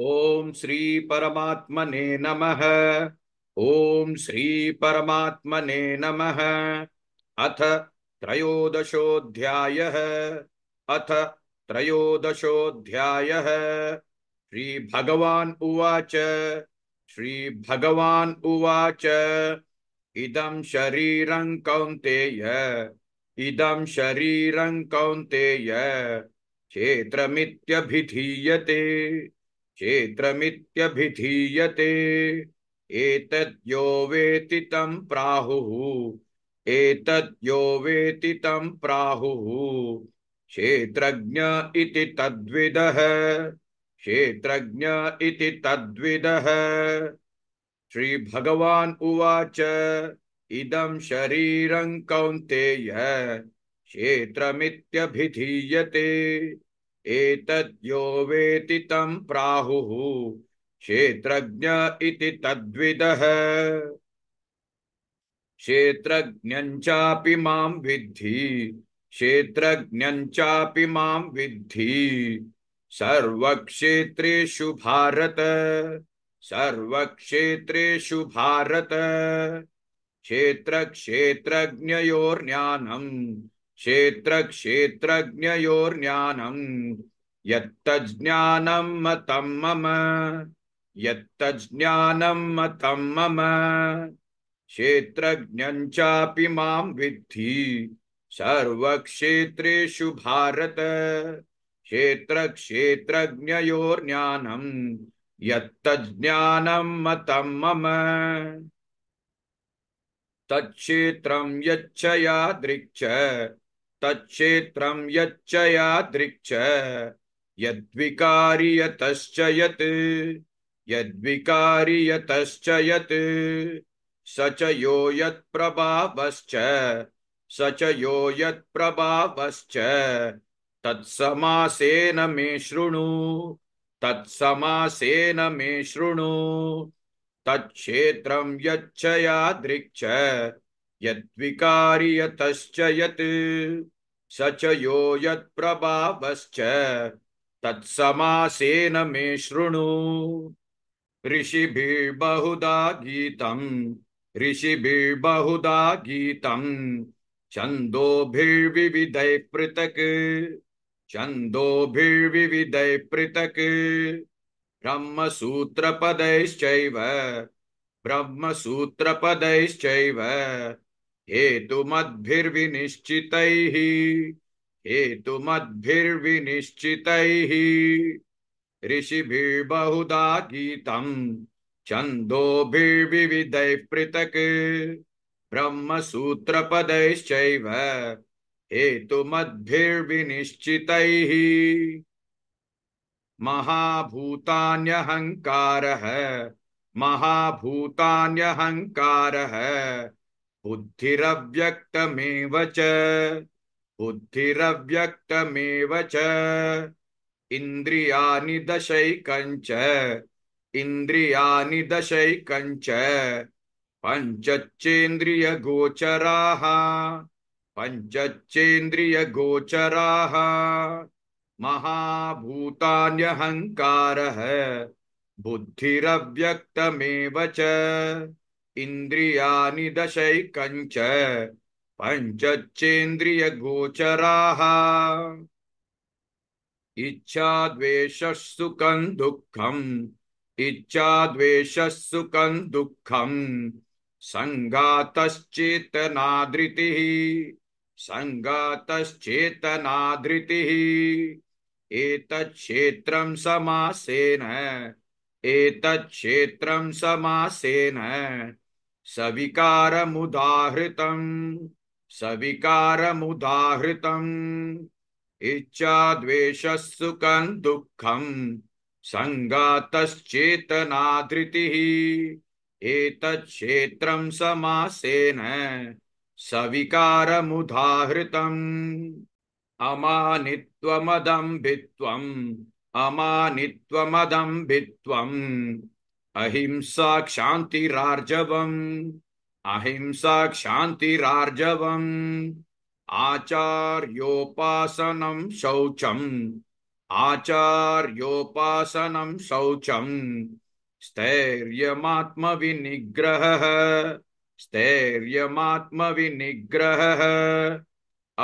ओम श्री परमात्मने नमः। ओम श्री परमात्मने नमः। अथ त्रयोदशोऽध्यायः। अथ त्रयोदशोऽध्यायः। श्री भगवान् उवाच। श्री भगवान् उवाच। इदं शरीरं कौन्तेय। इदं शरीरं कौन्तेय। क्षेत्रमित्यभिधीयते। क्षेत्रमित्यभिधीयते। एतद्यो वेति तं प्राहुः। एतद्यो वेति तं प्राहुः। क्षेत्रज्ञ इति तद्विदः। क्षेत्रज्ञ इति तद्विदः। श्री भगवान् उवाच। इदं शरीरं कौन्तेय क्षेत्रमित्यभिधीयते। एतद्यो वेति तं प्राहुः। क्षेत्रज्ञ इति तद्विदः। क्षेत्रज्ञं चापि मां विद्धि। क्षेत्रज्ञं चापि मां विद्धि। सर्वक्षेत्रेषु भारत। सर्वक्षेत्रेषु भारत। क्षेत्र क्षेत्रज्ञयोर्ज्ञानम्। क्षेत्र क्षेत्रज्ञयोर्ज्ञानम्। यत्तज्ज्ञानं मतं मम। यत्तज्ज्ञानं मतं मम। क्षेत्रज्ञं चापि मां विद्धि। सर्वक्षेत्रेषु भारत। क्षेत्र क्षेत्रज्ञयोर्ज्ञानम्। यत्तज्ज्ञानं मतं मम। तच्क्षेत्रं यच्च यादृक् च। तच्क्षेत्रं यच्च यादृक् च। यद्विकारि यतश्च यत्। यद्विकारि यतश्च यत्। स च यो यत्प्रभावश्च। स च यो यत्प्रभावश्च। तत्समासेन मे शृणु। तत्समासेन मे शृणु। तत्क्षेत्रं यच्च यादृक् च। यद्विकारि यतश्च यत्। स च यो यत्प्रभावश्च। तत्समासेन मे शृणु। ऋषिभिर्बहुधा गीतम्। ऋषिभिर्बहुधा गीतम्। छन्दोभिर्विविधैः पृथक्। छन्दोभिर्विविधैः पृथक्। ब्रह्मसूत्रपदैश्चैव। ब्रह्मसूत्रपदैश्चैव। हेतुमद्भिर्विनिश्चितैः। हेतुमद्भिर्विनिश्चितैः। ऋषिभिर्बहुधा गीतम्। छन्दोभिर्विविधैः पृथक्। ब्रह्मसूत्रपदैश्चैव। हेतुमद्भिर्विनिश्चितैः। महाभूतान्यहङ्कारः। महाभूतान्यहङ्कारः। बुद्धिरव्यक्तमेव च। बुद्धिरव्यक्तमेव च। इन्द्रियाणि दशैकञ्च। इन्द्रियाणि दशैकञ्च। पञ्चच्चेन्द्रियगोचराः। पञ्चच्चेन्द्रियगोचराः। महाभूतान्यहङ्कारः। बुद्धिरव्यक्तमेव च। इन्द्रियाणि दशैकञ्च। पञ्चच्चेन्द्रियगोचराः। इच्छा द्वेषः सुखं दुःखम्। इच्छा द्वेषः सुखं दुःखम्। संघातश्चेतना धृतिः। संघातश्चेतना धृतिः। एतच्छेत्रं समासेन। एतच्छेत्रं समासेन। सविकारमुदाहृतम्। सविकारमुदाहृतम्। इच्छा द्वेषः सुखं दुःखम्। संघातश्चेतना धृतिः। एतच्छेत्रं समासेन। सविकारमुदाहृतम्। अमानित्वमदम्भित्वम्। अमानित्वमदम्भित्वम्। अहिंसा क्षान्तिरार्जवम्। अहिंसा क्षान्तिरार्जवम्। आचार्योपासनं शौचम्। आचार्योपासनं शौचम् स्थैर्यमात्मविनिग्रहः स्थैर्यमात्मविनिग्रहः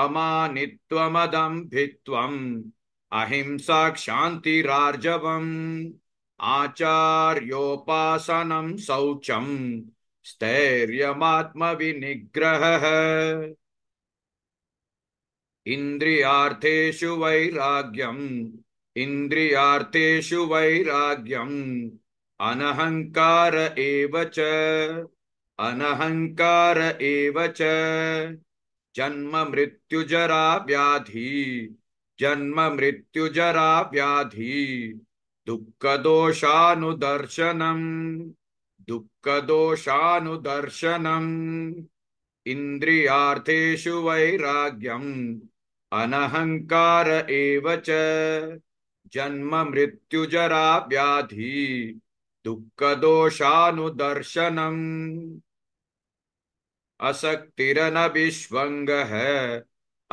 अमानित्वमदम्भित्वम् अहिंसा क्षान्तिरार्जवम् आचार्योपासनं शौचम् स्थैर्यमात्मविनिग्रहः इन्द्रियार्थेषु वैराग्यम् इन्द्रियार्थेषु वैराग्यम् अनहङ्कार एव च अनहङ्कार एव च जन्म मृत्युजरा व्याधि जन्म मृत्युजरा व्याधि दुःखदोषानुदर्शनम् दुःखदोषानुदर्शनम् इन्द्रियार्थेषु वैराग्यम् अनहङ्कार एव च जन्म मृत्युजरा व्याधि दुःखदोषानुदर्शनम् असक्तिरनभिष्वङ्गः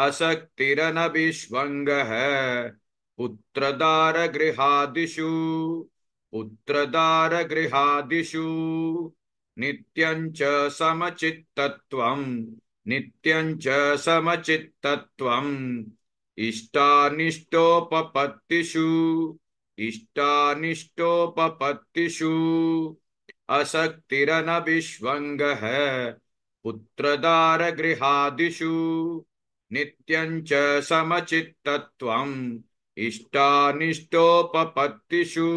असक्तिरनभिष्वङ्गः पुत्रदारगृहादिषु पुत्रदारगृहादिषु नित्यं च समचित्तत्वम् नित्यं च समचित्तत्वम् इष्टानिष्टोपपत्तिषु इष्टानिष्टोपपत्तिषु असक्तिरनभिष्वङ्गः पुत्रदारगृहादिषु नित्यं च समचित्तत्वम् इष्टानिष्टोपपत्तिषु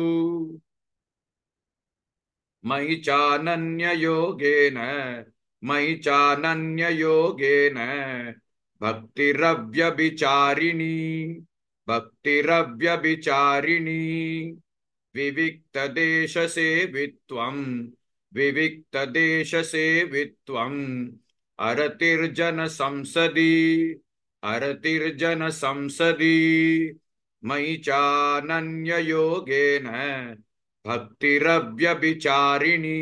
मयि चानन्ययोगेन मयि चानन्ययोगेन भक्तिरव्यभिचारिणी भक्तिरव्यभिचारिणी विविक्तदेशसेवित्वम् विविक्तदेशसेवित्वम् अरतिर्जनसंसदि अरतिर्जनसंसदि मयि चानन्ययोगेन भक्तिरव्यभिचारिणी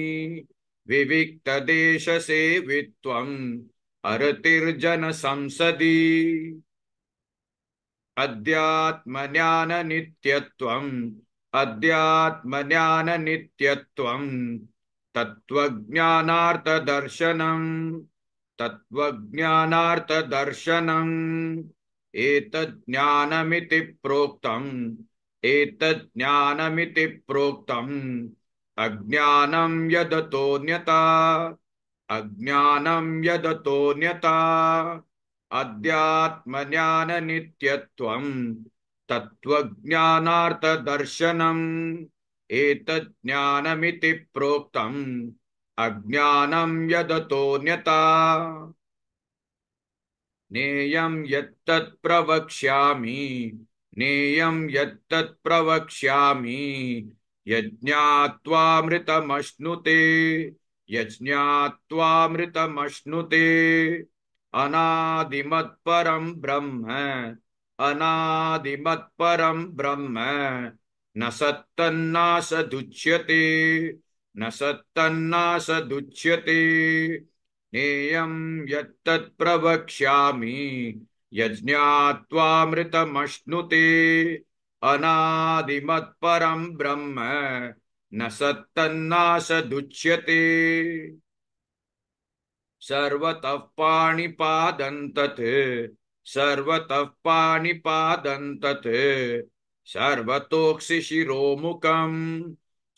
विविक्तदेशसेवित्वम् अरतिर्जनसंसदि अध्यात्मज्ञाननित्यत्वम् अध्यात्मज्ञाननित्यत्वम् तत्त्वज्ञानार्थदर्शनम् तत्त्वज्ञानार्थदर्शनम् एतज्ज्ञानमिति प्रोक्तम् एतज्ज्ञानमिति प्रोक्तम् अज्ञानं यदतोऽन्यथा अज्ञानं यदतोऽन्यथा अध्यात्मज्ञाननित्यत्वम् तत्त्वज्ञानार्थदर्शनम् एतज्ज्ञानमिति प्रोक्तम् अज्ञानं यदतोऽन्यथा नेयं यत्तत् प्रवक्ष्यामि नेयं यत्तत् प्रवक्ष्यामि यज्ञात्वामृतमश्नुते यज्ञात्वामृतमश्नुते अनादिमत्परं ब्रह्म अनादिमत्परं ब्रह्म न सत्तन्नासदुच्यते न सत्तन्नासदुच्यते नेयं यत्तत् प्रवक्ष्यामि यज्ञात्वामृतमश्नुते अनादिमत्परं ब्रह्म न सत्तन्नासदुच्यते सर्वतः पाणिपादं तत् सर्वतः पाणिपादं तत् सर्वतोक्षिशिरोमुखम्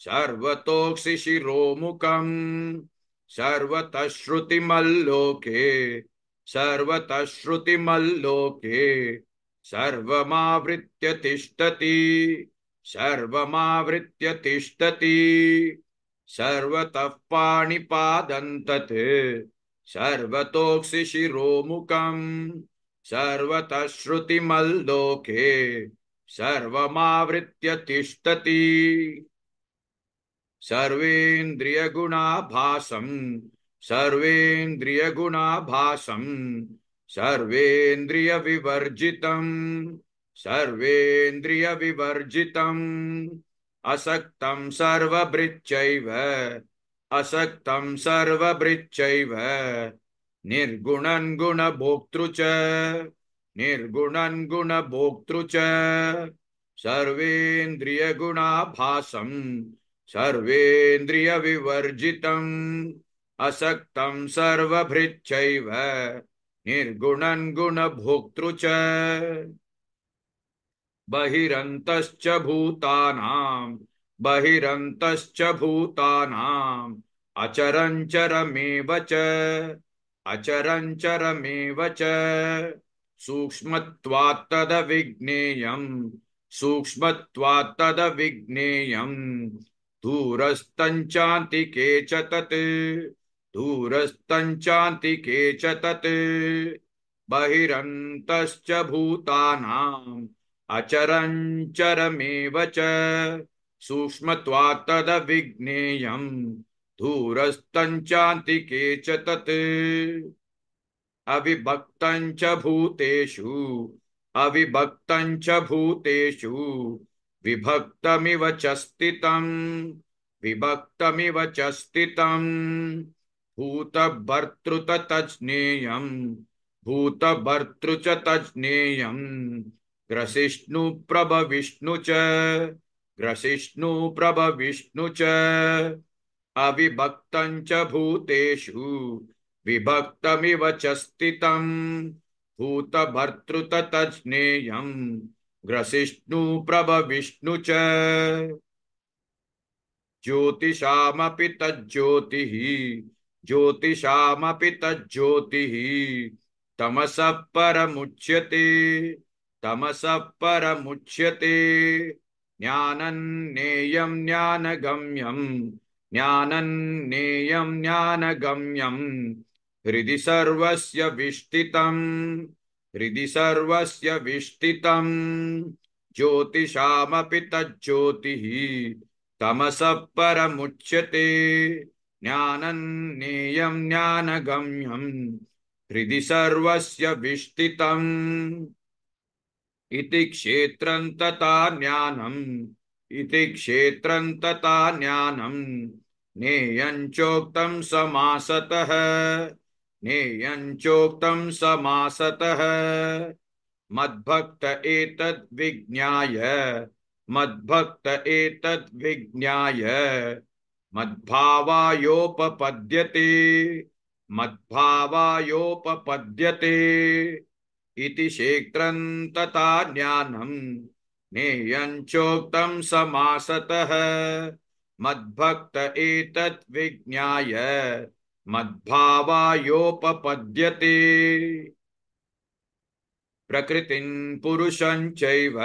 सर्वतोक्षिशिरोमुखम् सर्वतः श्रुतिमल्लोके सर्वतः श्रुतिमल्लोके सर्वमावृत्य तिष्ठति सर्वमावृत्य तिष्ठति सर्वतः पाणिपादं तत् सर्वतोक्षिशिरोमुखम् सर्वतः श्रुतिमल्लोके सर्वमावृत्य तिष्ठति सर्वेन्द्रियगुणाभासं सर्वेन्द्रियगुणाभासं सर्वेन्द्रियविवर्जितं सर्वेन्द्रियविवर्जितम् असक्तं सर्वभृच्चैव असक्तं सर्वभृच्चैव निर्गुणं गुणभोक्तृ च निर्गुणं गुणभोक्तृ च सर्वेन्द्रियगुणाभासं सर्वेन्द्रियविवर्जितम् असक्तं सर्वभृच्चैव निर्गुणं गुणभोक्तृ च बहिरन्तश्च भूतानां बहिरन्तश्च भूतानाम् अचरञ्चरमेव च अचरञ्चरमेव च सूक्ष्मत्वात् तदविज्ञेयम् सूक्ष्मत्वात् तदविज्ञेयम् दूरस्थञ्चान्तिके च तत् दूरस्थञ्चान्तिके च तत् बहिरन्तश्च भूतानाम् अचरञ्चरमेव च सूक्ष्मत्वात् तदविज्ञेयम् दूरस्थञ्चान्तिके च तत् अविभक्तं च भूतेषु अविभक्तं च भूतेषु विभक्तमिव च स्थितं विभक्तमिव च स्थितं भूतभर्तृ तज्ज्ञेयम् भूतभर्तृ च तज्ज्ञेयम् ग्रसिष्णुप्रभविष्णु च ग्रसिष्णुप्रभविष्णु च अविभक्तं च भूतेषु विभक्तमिव च स्थितं भूतभर्तृ तज्ज्ञेयम् ग्रसिष्णुप्रभविष्णु च ज्योतिषामपि तज्ज्योतिः ज्योतिषामपि तज्ज्योतिः तमसः परमुच्यते तमसः परमुच्यते ज्ञानं ज्ञेयं ज्ञानगम्यं ज्ञानं ज्ञेयं ज्ञानगम्यं हृदि सर्वस्य विष्ठितं हृदि सर्वस्य विष्ठितं ज्योतिषामपि तज्ज्योतिः तमसः परमुच्यते ज्ञानं ज्ञेयं ज्ञानगम्यं हृदि सर्वस्य विष्ठितम् इति क्षेत्रं तथा ज्ञानम् इति क्षेत्रं तथा ज्ञानम् ज्ञेयं चोक्तं समासतः ज्ञेयं चोक्तं समासतः मद्भक्त एतद् विज्ञाय मद्भक्त एतद् विज्ञाय मद्भावायोपपद्यते मद्भावायोपपद्यते इति क्षेत्रं तथा ज्ञानम् ज्ञेयं चोक्तं समासतः मद्भक्त एतद् विज्ञाय मद्भावायोपपद्यते प्रकृतिं पुरुषं चैव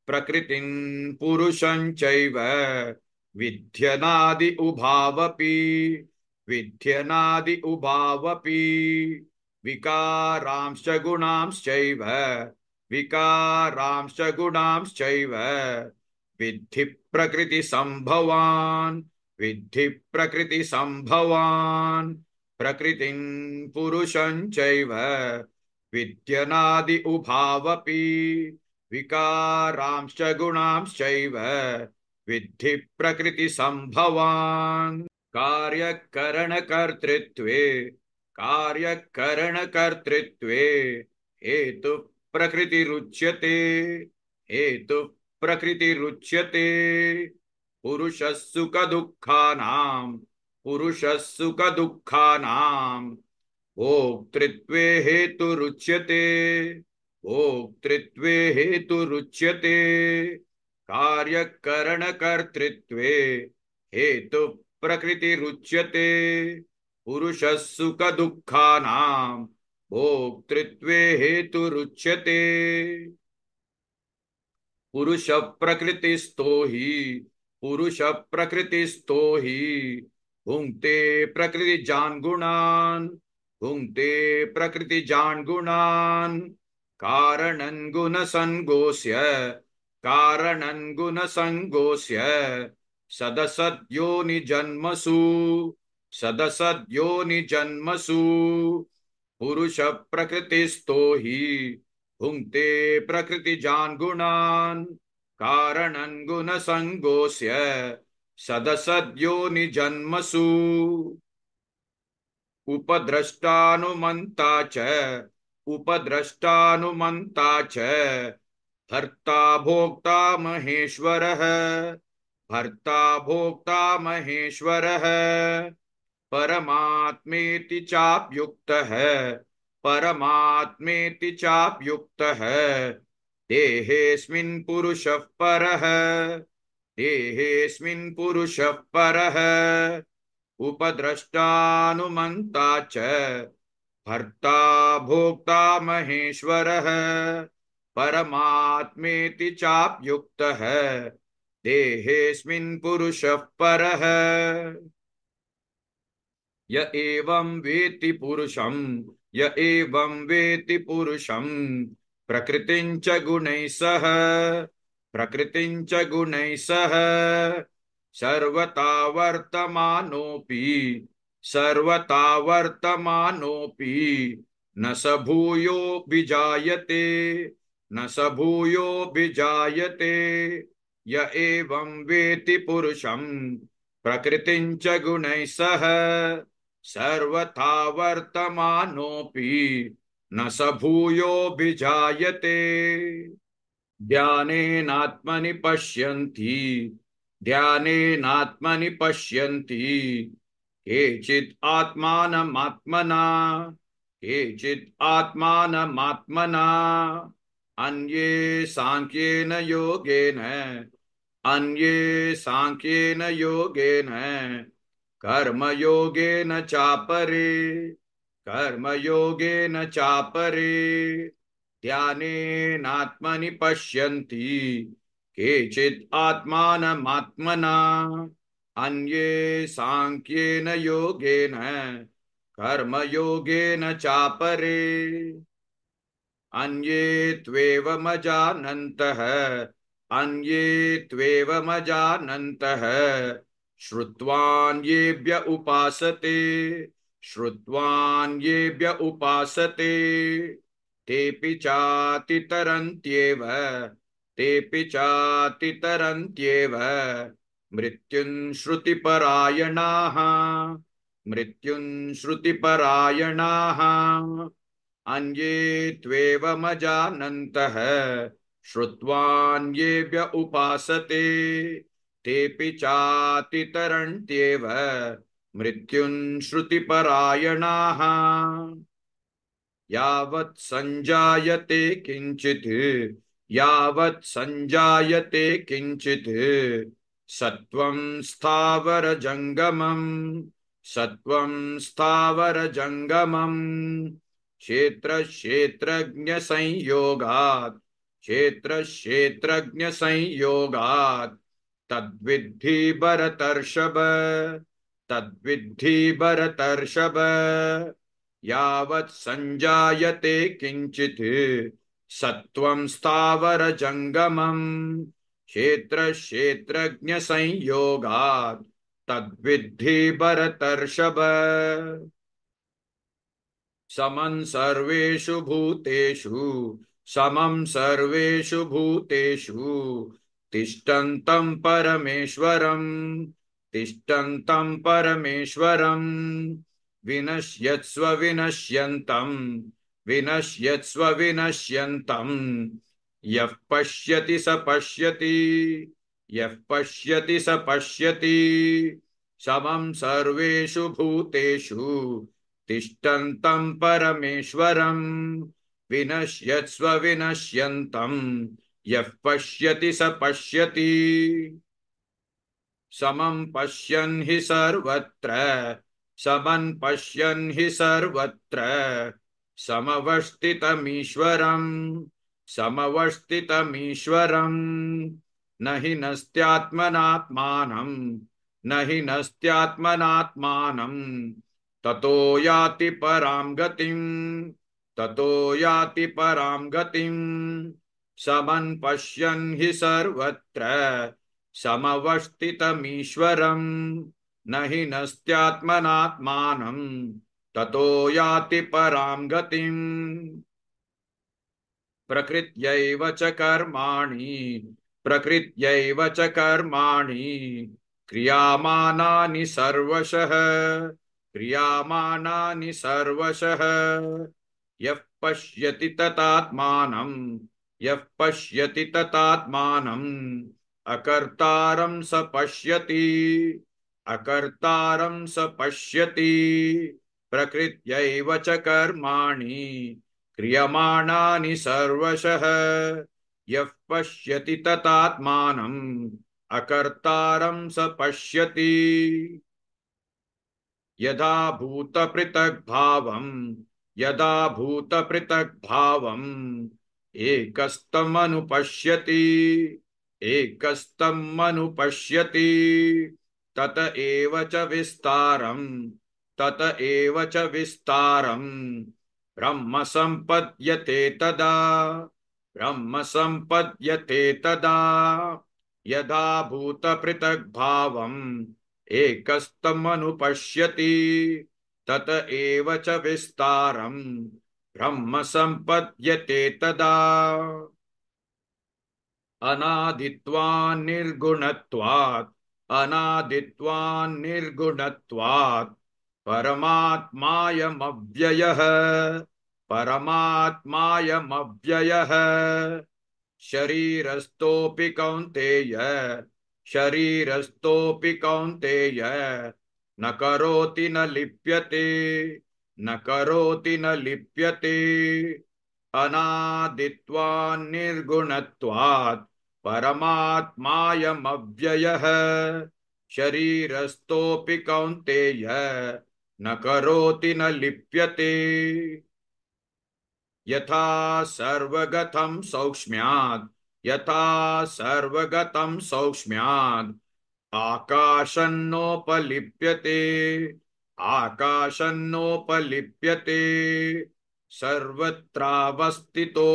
प्रकृतिं पुरुषं चैव विध्यनादि उभावपि विध्यनादि उभावपि विकारांश्च गुणांश्चैव विकारांश्च गुणांश्चैव विद्धि प्रकृतिसम्भवान् विद्धि प्रकृतिसम्भवान् प्रकृतिं पुरुषं चैव विध्यनादि उभावपि विकारांश्च गुणांश्चैव विद्धि प्रकृतिसम्भवान् कार्यकरणकर्तृत्वे कार्यकरणकर्तृत्वे हेतु प्रकृतिरुच्यते हेतु प्रकृतिरुच्यते पुरुषः सुखदुःखानां पुरुषः सुखदुःखानां भोक्तृत्वे हेतुरुच्यते भोक्तृत्वे हेतुरुच्यते कार्यकरणकर्तृत्वे हेतु प्रकृतिरुच्यते पुरुषः सुखदुःखानां भोक्तृत्वे हेतुरुच्यते पुरुष प्रकृतिस्थो हि पुरुष प्रकृतिस्थो हि भुङ्क्ते प्रकृतिजान् गुणान् भुङ्क्ते प्रकृतिजान् गुणान् कारणं गुणसङ्गोऽस्य कारणं गुणसङ्गोऽस्य सदसद्योनिजन्मसु सदसद्योनिजन्मसु पुरुष प्रकृतिस्थो हि भुङ्क्ते प्रकृतिजान् गुणान् कारणं गुणसङ्गोऽस्य सदसद्योनिजन्मसु उपद्रष्टानुमन्ता च उपद्रष्टानुमन्ता च भर्ता भोक्ता महेश्वरः, भर्ता भोक्ता महेश्वरः, परमात्मेति चाप्युक्तः, परमात्मेति चाप्युक्तः, देहेऽस्मिन् पुरुषः परः, देहेऽस्मिन् पुरुषः परः, उपद्रष्टानुमन्ता च, भर्ता भोक्ता महेश्वरः, परमात्मेति चाप्युक्तः, देहेऽस्मिन् पुरुषः परः। य एवं वेत्ति पुरुषं, य एवं वेत्ति पुरुषं, प्रकृतिं च गुणैः सह, प्रकृतिं च गुणैः सह, सर्वथा वर्तमानोऽपि, सर्वथा वर्तमानोऽपि, न स भूयोऽभिजायते, न स भूयोऽभिजायते। य एवं वेत्ति पुरुषं प्रकृतिं च गुणैः सह, सर्वथा वर्तमानोऽपि, न स भूयोऽभिजायते। ध्यानेनात्मनि पश्यन्ति, ध्यानेनात्मनि पश्यन्ति, केचित् आत्मानमात्मना, केचित् आत्मानमात्मना, अन्ये सांख्येन योगेन, अन्ये सांख्येन योगेन, कर्मयोगेन चापरे, कर्मयोगेन चापरे, ध्यानेनात्मनि पश्यन्ति, केचित् आत्मानमात्मना, अन्ये सांख्येन योगेन, कर्मयोगेन चापरे, अन्ये त्वेवमजानन्तः, अन्ये त्वेवमजानन्तः, श्रुत्वान्येभ्य उपासते, श्रुत्वान्येभ्य उपासते, तेऽपि चातितरन्त्येव, तेऽपि चातितरन्त्येव, मृत्युं श्रुतिपरायणाः, मृत्युं श्रुतिपरायणाः, अन्ये त्वेवमजानन्तः, श्रुत्वान्येभ्य उपासते, तेऽपि चातितरन्त्येव, मृत्युं श्रुतिपरायणाः। यावत् संजायते किंचित्, यावत् संजायते किंचित्, सत्वं स्थावर जंगमं, सत्वं स्थावर जंगमं, क्षेत्र क्षेत्रज्ञ संयोगात्, क्षेत्र क्षेत्रज्ञ संयोगात्, तद्विद्धि भरतर्षभ, तद्विद्धि भरतर्षभ। यावत् संजायते किंचित्, सत्वं स्थावर जंगमं, क्षेत्र क्षेत्रज्ञ संयोगात्, तद्विद्धि भरतर्षभ। समं सर्वेषु भूतेषु, समं सर्वेषु भूतेषु, तिष्ठन्तं परमेश्वरं, तिष्ठन्तं परमेश्वरं, विनश्यत्स्व विनश्यन्तं, विनश्यत्स्व विनश्यन्तं, यः पश्यति स पश्यति, यः पश्यति स पश्यति, समं सर्वेषु भूतेषु, तिष्ठन्तं परमेश्वरं, विनश्यत्स्व विनश्यन्तं, यः पश्यति स पश्यति, समं पश्यन् हि सर्वत्र, समं पश्यन् हि सर्वत्र, समवस्थितमीश्वरं, समवस्थितमीश्वरं, न हि नस्त्यात्मनात्मानं, न हि नस्त्यात्मनात्मानं, ततो याति परां गतिं, ततो याति परां गतिं, समं पश्यन् हि सर्वत्र, समवस्थितमीश्वरं, न हि नस्त्यात्मनात्मानं, ततो याति परां गतिं। प्रकृत्यैव च कर्माणि, प्रकृत्यैव च कर्माणि, क्रियमाणानि सर्वशः, क्रियमाणानि सर्वशः, यः पश्यति ततात्मानं, यः पश्यति ततात्मानम् अकर्तारं स पश्यति अकर्तारं स पश्यति प्रकृत्यैव च कर्माणि क्रियमाणानि सर्वशः यः पश्यति ततात्मानम् अकर्तारं स पश्यति यदा भूतपृथग्भावम् एकस्तमनुपश्यति तत एव च विस्तारम् ब्रह्म संपद्यते तदा यदा भूतपृथग्भावम् एकस्तमनुपश्यति तत एव च विस्तारम् ब्रह्म संपद्यते तदा अनादित्वान् निर्गुणत्वात् परमात्मायमव्ययः शरीरस्थोऽपि कौन्तेय न करोति न लिप्यते अनादित्वान् निर्गुणत्वात् परमात्मायमव्ययः शरीरस्थोऽपि कौन्तेय न करोति न लिप्यते यथा सर्वगतं सौक्ष्म्यात् आकाशन्नोपलिप्यते सर्वत्रावस्थितो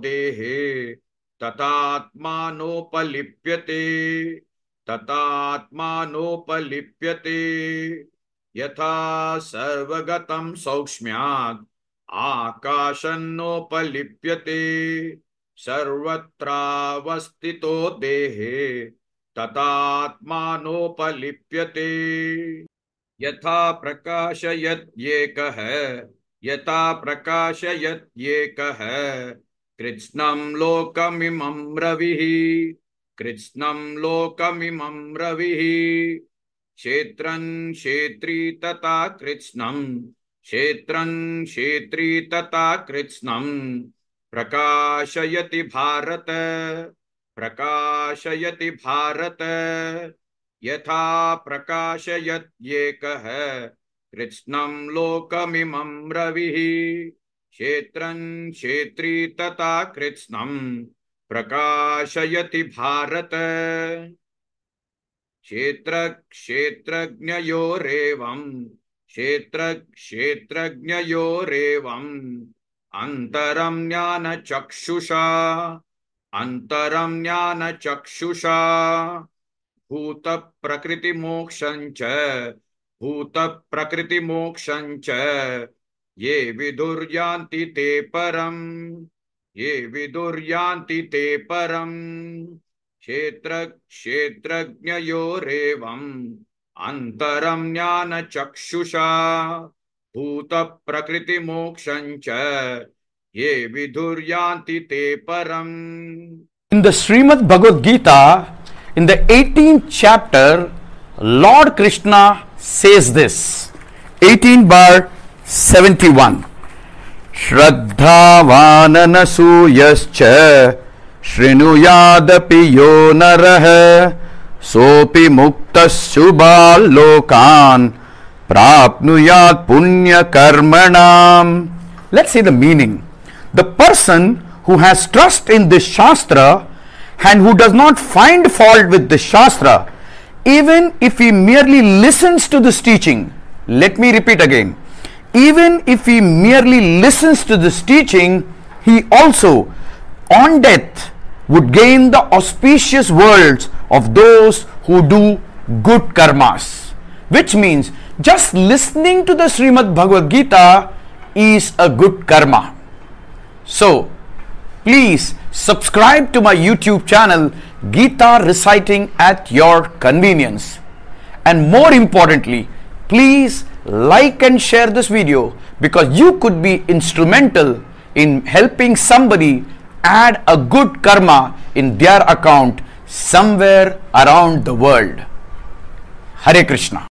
देहे तथात्मानोपलिप्यते यथा सर्वगतं सौक्ष्म्यात् आकाशन्नोपलिप्यते सर्वत्रावस्थितो देहे तथात्मानोपलिप्यते यथा प्रकाशयत्येकः कृत्स्नं लोकमिमं रविः क्षेत्रं क्षेत्री तथा कृत्स्नं प्रकाशयति भारत यथा प्रकाशयत्येकः कृत्स्नं लोकमिमं रविः क्षेत्रं क्षेत्री तथा कृत्स्नं प्रकाशयति भारत क्षेत्रज्ञयोरेवम् अंतरं ज्ञानचक्षुषा भूत प्रकृति मोक्षं च ये विदुर्यान्ति ते परम् क्षेत्रज्ञयोरेवम् अंतरं ज्ञानचक्षुषा भूत प्रकृति मोक्षं च ये विदुर्यान्ति ते परम्. In the Srimad Bhagavad Gita, in the 18th chapter, Lord Krishna says this, 18:71. Shraddhavananasuyascha Shrinuyadapi yo narah sopi muktas shubhal lokan prapnuyat punya karmanam. Let's see the meaning. The person who has trust in this Shastra and who does not find fault with this Shastra, even if he merely listens to this teaching, let me repeat again, even if he merely listens to this teaching, he also on death would gain the auspicious worlds of those who do good karmas. Which means just listening to the Srimad Bhagavad Gita is a good karma. So, please subscribe to my YouTube channel Gita Reciting at Your Convenience. And more importantly, please like and share this video, because you could be instrumental in helping somebody add a good karma in their account somewhere around the world. Hare Krishna.